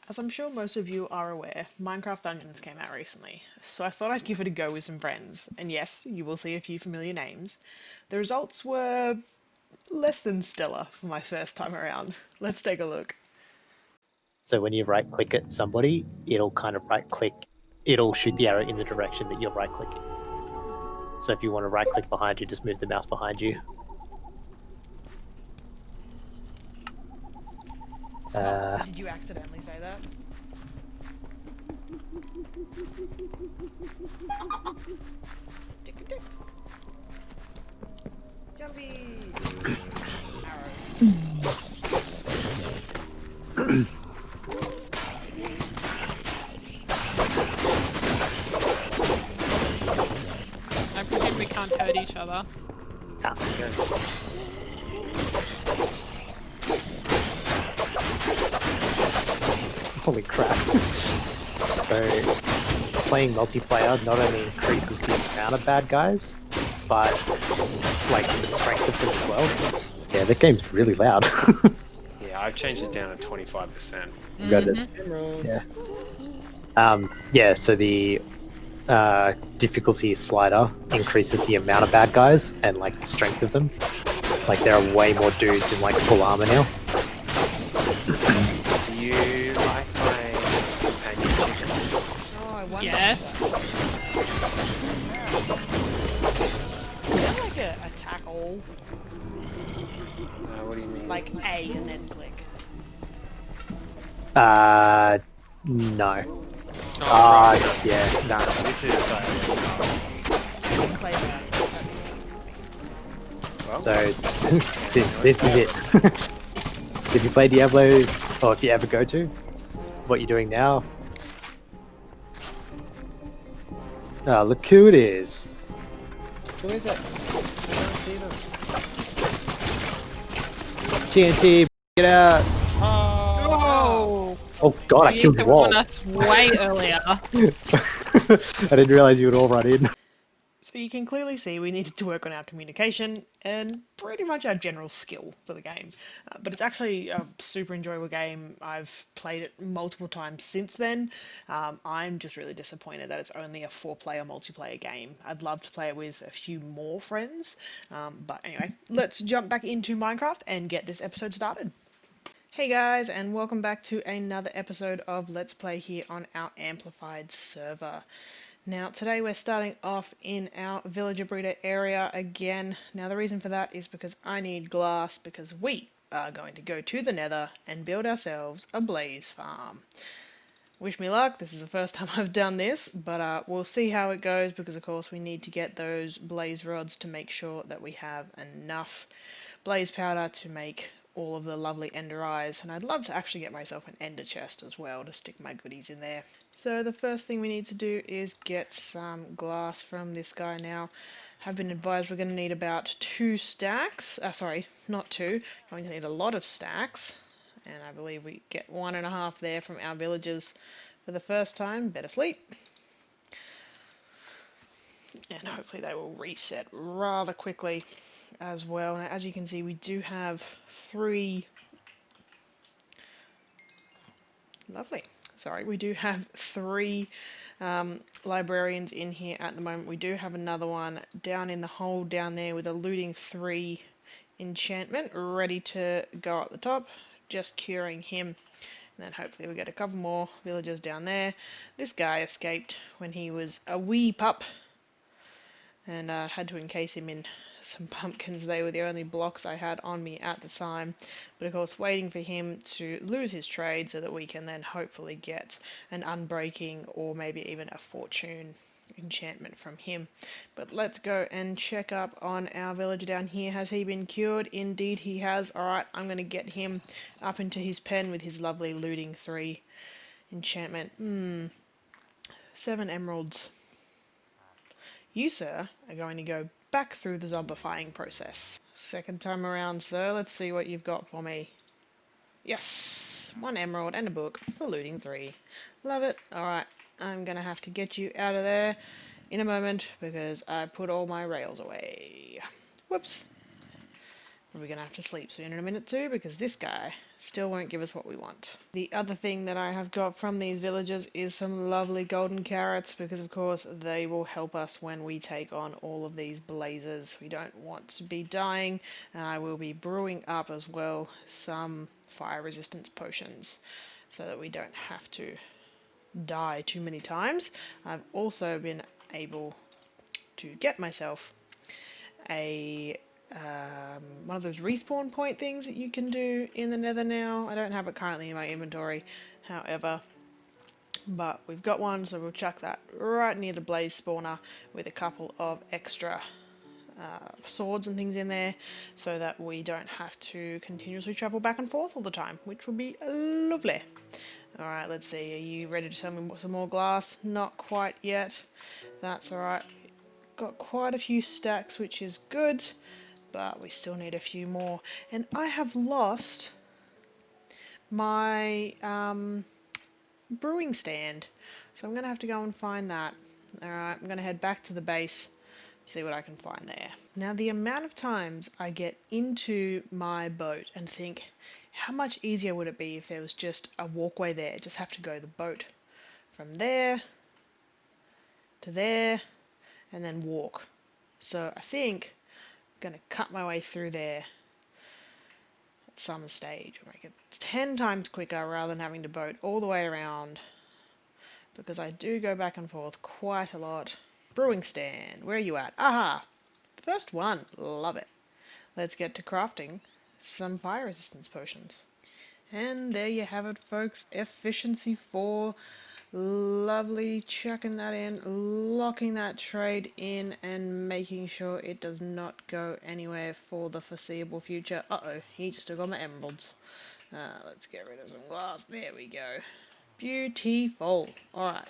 As I'm sure most of you are aware, Minecraft Dungeons came out recently, so I thought I'd give it a go with some friends, and yes, you will see a few familiar names. The results were less than stellar for my first time around. Let's take a look. So when you right click at somebody, it'll kind of right click, it'll shoot the arrow in the direction that you're right clicking. So if you want to right click behind you, just move the mouse behind you. Did you accidentally say that? Tick tick. Jumpies! Arrows. I presume we can't hurt each other. Holy crap. So playing multiplayer not only increases the amount of bad guys, but like the strength of them as well. Yeah, that game's really loud. Yeah, I've changed it down to 25%. Yeah. Yeah, so the difficulty slider increases the amount of bad guys and like the strength of them. Like there are way more dudes in like full armor now. Do you like my companion chicken? Oh, I wonder. Yes. Is that like a attack all? What do you mean? Like A and then click? No. right. Yeah, no. This is Play that. well, So this is it. If you play Diablo, or if you ever go to, what you're doing now. Oh, look who it is. who is it? I don't see them. TNT, get out. Oh! Oh god, I You killed came you all. on us way earlier. I didn't realize you would all run in. So you can clearly see we needed to work on our communication and pretty much our general skill for the game. But it's actually a super enjoyable game. I've played it multiple times since then. I'm just really disappointed that it's only a 4-player multiplayer game. I'd love to play it with a few more friends. But anyway, let's jump back into Minecraft and get this episode started. Hey guys, and welcome back to another episode of Let's Play here on our Amplified server. Now, today we're starting off in our villager breeder area again. Now, the reason for that is because I need glass because we are going to go to the nether and build ourselves a blaze farm. Wish me luck, this is the first time I've done this, but we'll see how it goes because of course we need to get those blaze rods to make sure that we have enough blaze powder to make all of the lovely ender eyes, and I'd love to actually get myself an ender chest as well to stick my goodies in there. So the first thing we need to do is get some glass from this guy now. Have been advised we're going to need about 2 stacks, sorry, not 2, going to need a lot of stacks, and I believe we get 1.5 there from our villagers for the first time. Better sleep. And hopefully they will reset rather quickly as well. Now, as you can see, we do have 3. Lovely. Sorry, we do have 3 librarians in here at the moment. We do have another one down in the hole down there with a looting 3 enchantment ready to go up the top. Just curing him. And then hopefully we get a couple more villagers down there. This guy escaped when he was a wee pup, and had to encase him in some pumpkins. They were the only blocks I had on me at the time, but of course waiting for him to lose his trade so that we can then hopefully get an unbreaking or maybe even a fortune enchantment from him. But let's go and check up on our villager down here. Has he been cured? Indeed he has. Alright, I'm going to get him up into his pen with his lovely looting 3 enchantment. 7 emeralds. You, sir, are going to go back through the zombifying process. Second time around, sir. Let's see what you've got for me. Yes! 1 emerald and a book for looting 3. Love it. Alright, I'm going to have to get you out of there in a moment because I put all my rails away. Whoops. We're going to have to sleep soon in a minute too, because this guy still won't give us what we want. The other thing that I have got from these villagers is some lovely golden carrots, because of course they will help us when we take on all of these blazes. We don't want to be dying, and I will be brewing up as well some fire resistance potions so that we don't have to die too many times. I've also been able to get myself a one of those respawn point things that you can do in the Nether now. I don't have it currently in my inventory, however, but we've got one, so we'll chuck that right near the blaze spawner with a couple of extra swords and things in there, so that we don't have to continuously travel back and forth all the time, which would be lovely. Alright, let's see, are you ready to sell me some more glass? Not quite yet. That's alright. Got quite a few stacks, which is good, but we still need a few more. And I have lost my brewing stand, so I'm going to have to go and find that. Alright, I'm going to head back to the base, see what I can find there. Now, the amount of times I get into my boat and think, how much easier would it be if there was just a walkway there? Just have to go the boat from there to there and then walk. So I think I'm going to cut my way through there at some stage, or make it 10 times quicker rather than having to boat all the way around, because I do go back and forth quite a lot. Brewing stand, where are you at? Aha! First one, love it. Let's get to crafting some fire resistance potions. And there you have it, folks. Efficiency 4. Lovely. Chucking that in, locking that trade in, and making sure it does not go anywhere for the foreseeable future. Uh-oh, he just took all my emeralds. Let's get rid of some glass. There we go. Beautiful. Alright.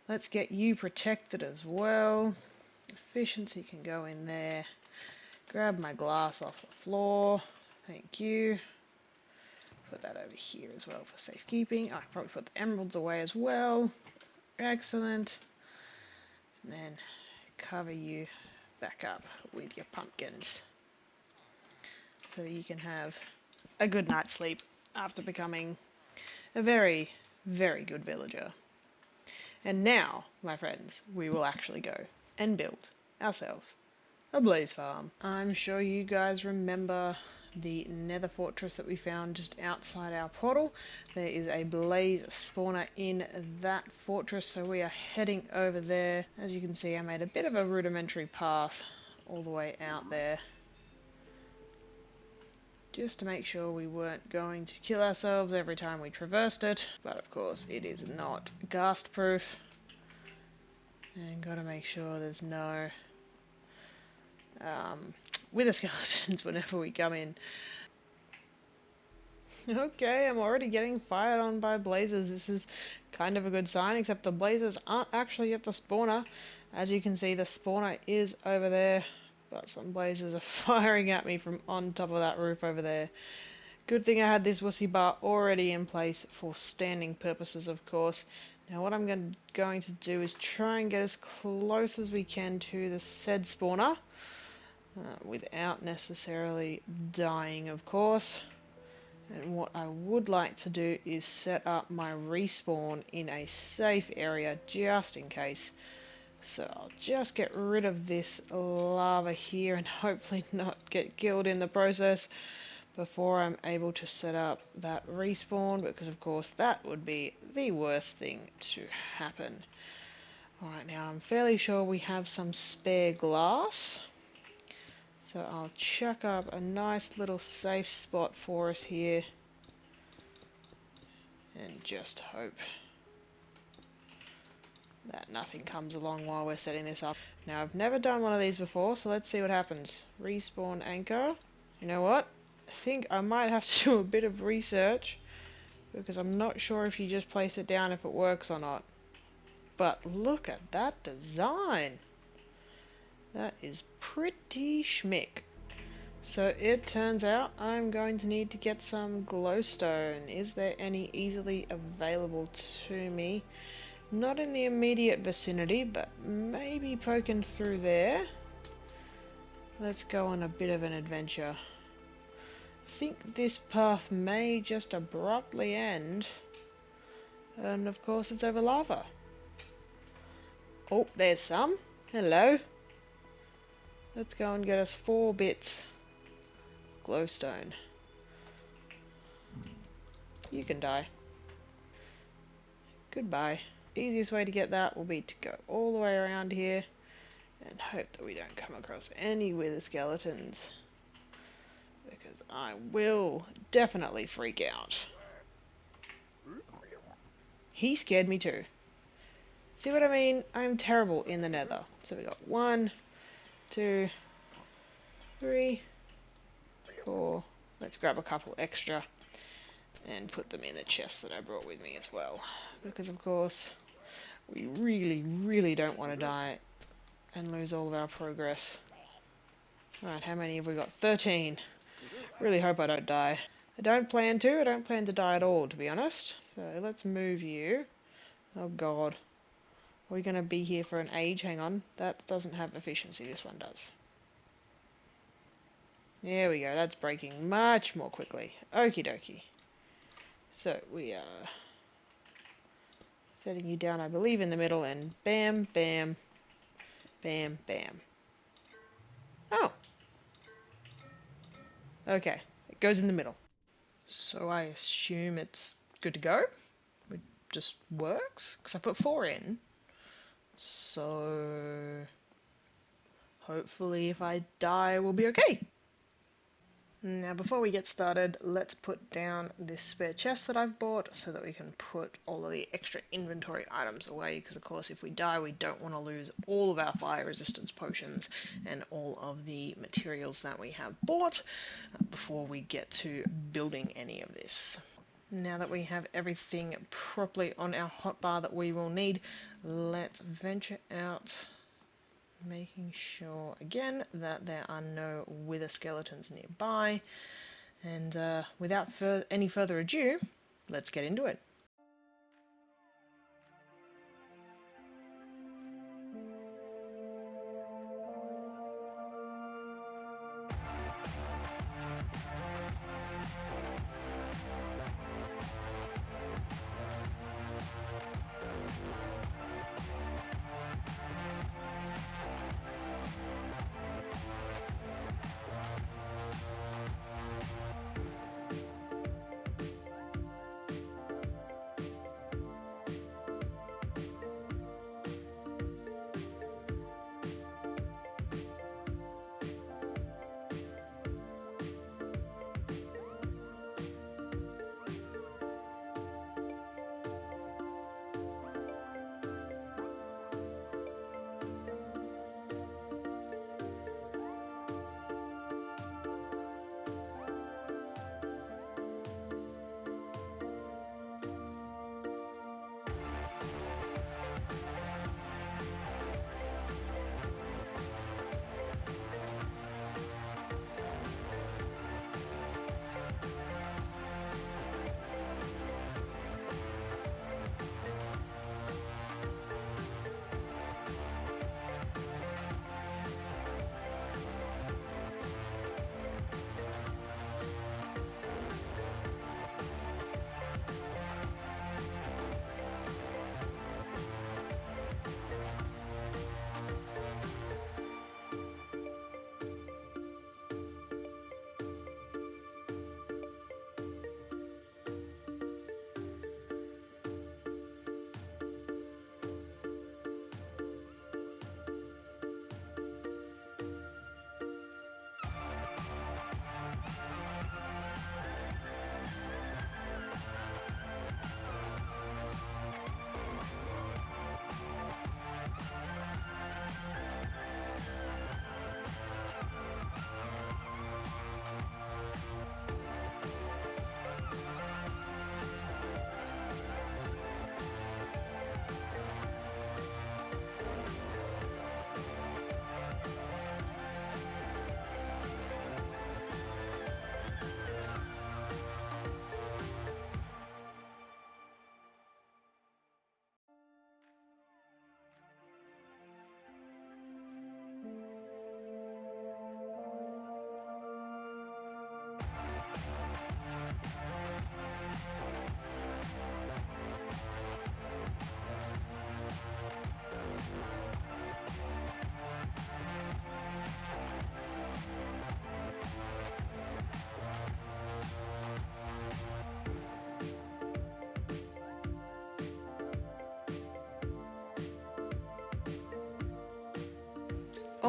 Let's get you protected as well. Efficiency can go in there. Grab my glass off the floor. Thank you. Put that over here as well for safekeeping. I probably put the emeralds away as well. Excellent. And then cover you back up with your pumpkins, so that you can have a good night's sleep after becoming a very, very good villager. And now, my friends, we will actually go and build ourselves a blaze farm. I'm sure you guys remember the nether fortress that we found just outside our portal. There is a blaze spawner in that fortress, so we are heading over there. As you can see, I made a bit of a rudimentary path all the way out there, just to make sure we weren't going to kill ourselves every time we traversed it. But of course it is not ghast proof, and gotta make sure there's no wither skeletons whenever we come in. Okay, I'm already getting fired on by blazes. This is kind of a good sign, except the blazes aren't actually at the spawner. As you can see, the spawner is over there, but some blazes are firing at me from on top of that roof over there. Good thing I had this wussy bar already in place for standing purposes, of course. Now what I'm going to do is try and get as close as we can to the said spawner, without necessarily dying, of course. And what I would like to do is set up my respawn in a safe area, just in case. So I'll just get rid of this lava here and hopefully not get killed in the process before I'm able to set up that respawn, because of course that would be the worst thing to happen. Alright, now I'm fairly sure we have some spare glass, so I'll chuck up a nice little safe spot for us here and just hope that nothing comes along while we're setting this up. Now, I've never done one of these before, so let's see what happens. Respawn anchor. You know what? I think I might have to do a bit of research, because I'm not sure if you just place it down if it works or not. But look at that design! That is pretty schmick. So it turns out I'm going to need to get some glowstone. Is there any easily available to me? Not in the immediate vicinity, but maybe poking through there. Let's go on a bit of an adventure. think this path may just abruptly end. And of course it's over lava. Oh, there's some. Hello. Let's go and get us 4 bits of glowstone. You can die. Goodbye. Easiest way to get that will be to go all the way around here and hope that we don't come across any wither skeletons, because I will definitely freak out. He scared me too. See what I mean? I'm terrible in the nether. So we got 1, 2, 3, 4. Let's grab a couple extra and put them in the chest that I brought with me as well, because of course we really don't want to die and lose all of our progress. Right, how many have we got? 13. Really hope I don't die. I don't plan to die at all, to be honest. So let's move you. Oh god. Are we going to be here for an age? Hang on. That doesn't have efficiency, this one does. There we go, that's breaking much more quickly. Okie dokie. So we are setting you down, I believe, in the middle, and bam, bam, bam, bam. Oh! Okay, it goes in the middle. So I assume it's good to go? It just works? Because I put 4 in. So hopefully if I die we'll be okay. Now before we get started, let's put down this spare chest that I've bought so that we can put all of the extra inventory items away, because of course if we die we don't want to lose all of our fire resistance potions and all of the materials that we have bought before we get to building any of this. Now that we have everything properly on our hotbar that we will need, let's venture out, making sure again that there are no wither skeletons nearby, and without any further ado, let's get into it.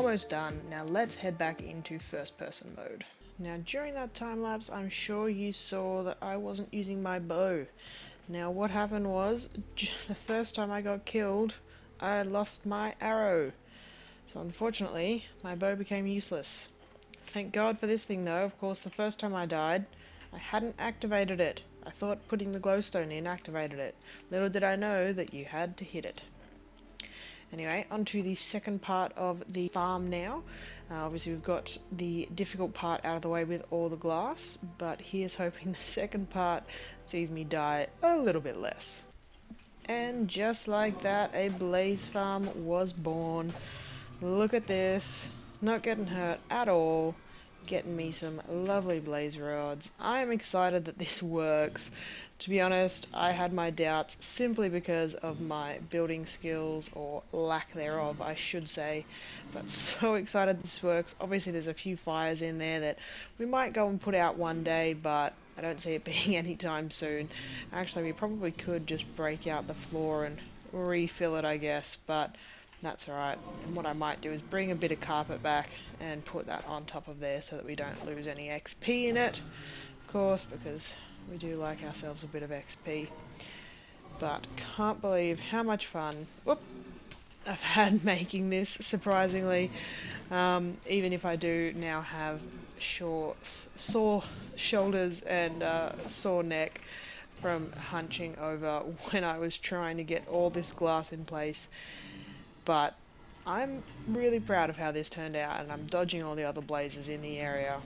almost done. Now let's head back into first person mode. Now during that time lapse, I'm sure you saw that I wasn't using my bow. Now what happened was, the first time I got killed, I lost my arrow. So unfortunately, my bow became useless. Thank God for this thing though. Of course, the first time I died, I hadn't activated it. I thought putting the glowstone in activated it. Little did I know that you had to hit it. Anyway, onto the second part of the farm now. Obviously we've got the difficult part out of the way with all the glass, but here's hoping the second part sees me die a little bit less. And just like that, a blaze farm was born. Look at this. Not getting hurt at all. Getting me some lovely blaze rods. I am excited that this works. To be honest, I had my doubts simply because of my building skills, or lack thereof, I should say. But so excited this works. Obviously there's a few fires in there that we might go and put out one day, but I don't see it being anytime soon. Actually, we probably could just break out the floor and refill it, I guess, but that's alright. And what I might do is bring a bit of carpet back and put that on top of there so that we don't lose any XP in it, of course, because we do like ourselves a bit of XP. But can't believe how much fun I've had making this, surprisingly. Even if I do now have sore shoulders and sore neck from hunching over when I was trying to get all this glass in place. But I'm really proud of how this turned out, and I'm dodging all the other blazes in the area.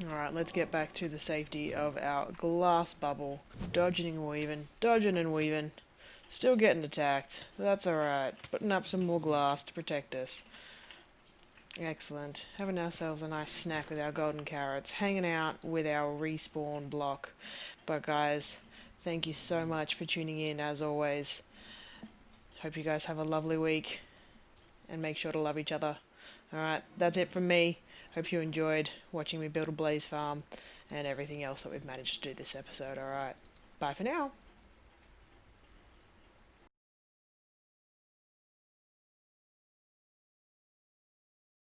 Alright, let's get back to the safety of our glass bubble. Dodging and weaving. Still getting attacked, but that's alright. Putting up some more glass to protect us. Excellent. Having ourselves a nice snack with our golden carrots. Hanging out with our respawn block. But guys, thank you so much for tuning in as always. Hope you guys have a lovely week, and make sure to love each other. Alright, that's it from me. Hope you enjoyed watching me build a blaze farm and everything else that we've managed to do this episode. Alright, bye for now.